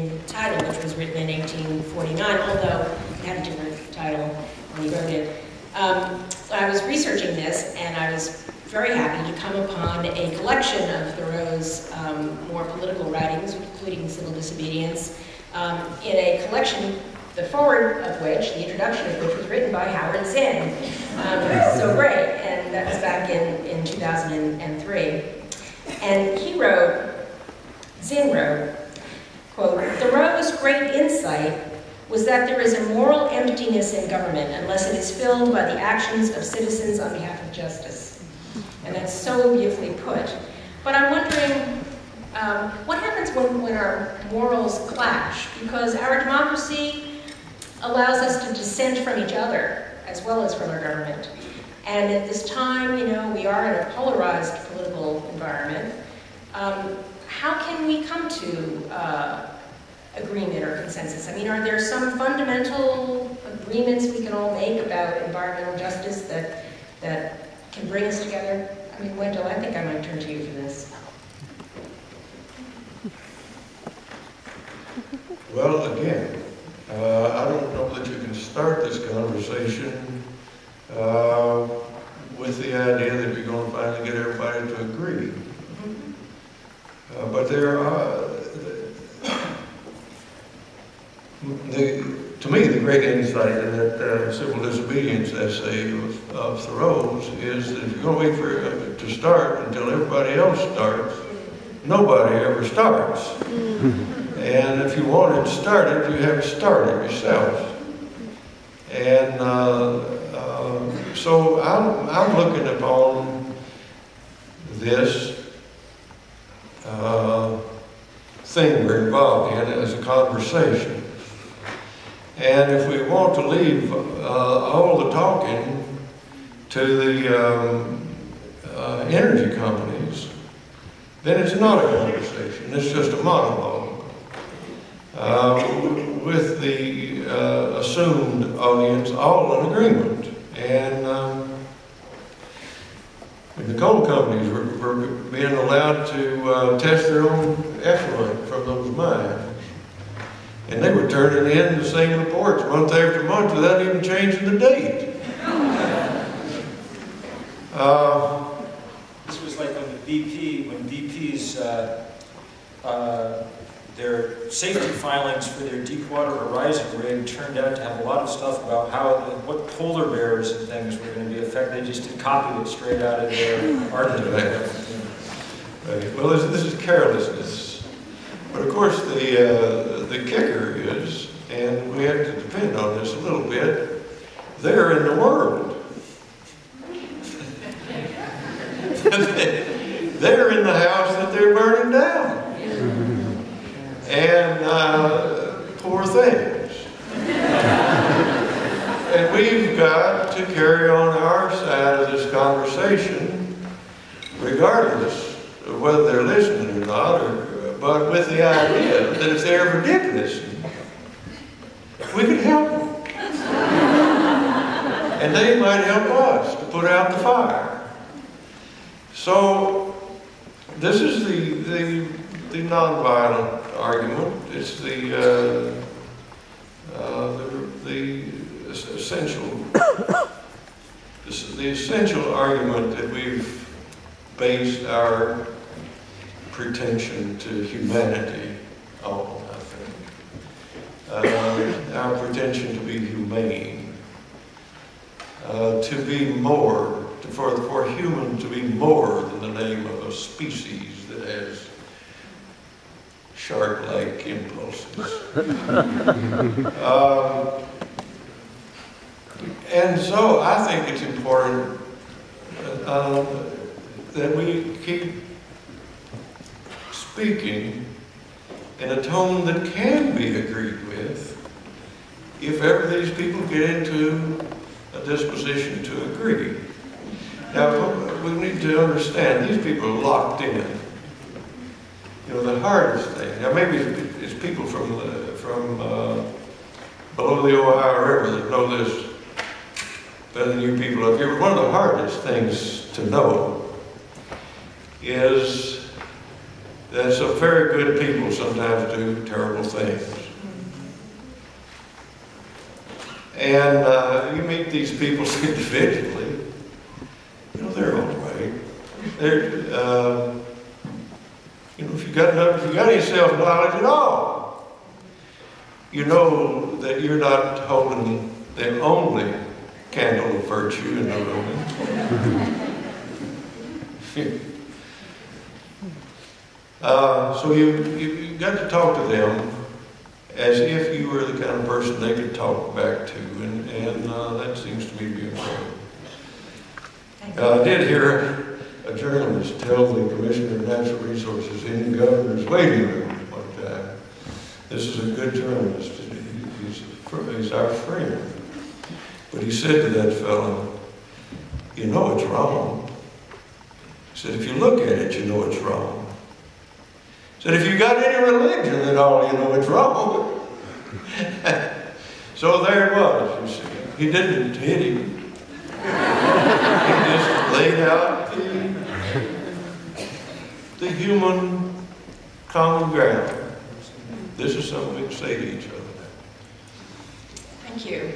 same title, which was written in 1849, although it had a different title when he wrote it. I was researching this, and I was very happy to come upon a collection of Thoreau's more political writings, including Civil Disobedience, in a collection, the foreword of which, the introduction of which, was written by Howard Zinn. So great, and that was back in 2003. And he wrote, Zinn wrote, quote, "Thoreau's great insight was that there is a moral emptiness in government unless it is filled by the actions of citizens on behalf of justice." And that's so beautifully put. But I'm wondering, what happens when our morals clash? Because our democracy allows us to dissent from each other as well as from our government. And at this time, you know, we are in a polarized political environment. How can we come to agreement or consensus? I mean, are there some fundamental agreements we can all make about environmental justice that can bring us together? I mean, Wendell, I think I might turn to you for this. Well, again, I don't know that you can start this conversation with the idea that you're going to finally get everybody to agree. But there are, to me, the great insight in that Civil Disobedience essay of Thoreau's is that if you're going to wait for it to start until everybody else starts, nobody ever starts. And if you want it started, you have to start it yourself. And so I'm looking upon this thing we're involved in as a conversation. And if we want to leave all the talking to the energy companies, then it's not a conversation, it's just a monologue. With the assumed audience all in agreement. And the coal companies were being allowed to test their own effluent from those mines. And they were turning in the same reports month after month without even changing the date. This was like when BP's their safety filings for their Deepwater Horizon rig turned out to have a lot of stuff about what polar bears and things were going to be affected. They just copied it straight out of their article. Right. Well, this is carelessness. But of course, the kicker is, and we have to depend on this a little bit, they're in the world. They're in the house that they're burning down. And poor things. And we've got to carry on our side of this conversation, regardless of whether they're listening or not, but with the idea that if they ever did listen, we could help them. And they might help us to put out the fire. So this is the nonviolent argument. It's the essential argument that we've based our pretension to humanity on, I think. Our pretension to be humane, to be more, for human to be more than the name of a species that has shark-like impulses. And so I think it's important that we keep speaking in a tone that can be agreed with if ever these people get into a disposition to agree. Now, we need to understand these people are locked in. You know, the hardest thing, now maybe it's people from below the Ohio River that know this better than you people up here. But one of the hardest things to know is that some very good people sometimes do terrible things. And you meet these people individually, you know, they're all right. They're, you know, if you got any self-knowledge at all, you know that you're not holding the only candle of virtue in the room. So you got to talk to them as if you were the kind of person they could talk back to, and that seems to me to be important. I did hear a journalist tell the Commissioner of Natural Resources in the governor's waiting room one time. This is a good journalist. He's our friend. But he said to that fellow, "You know it's wrong." He said, "If you look at it, you know it's wrong." He said, "If you got any religion at all, you know it's wrong." So there it was, you see. He didn't hit him. He just laid out the human common ground. This is something we can say to each other. Thank you.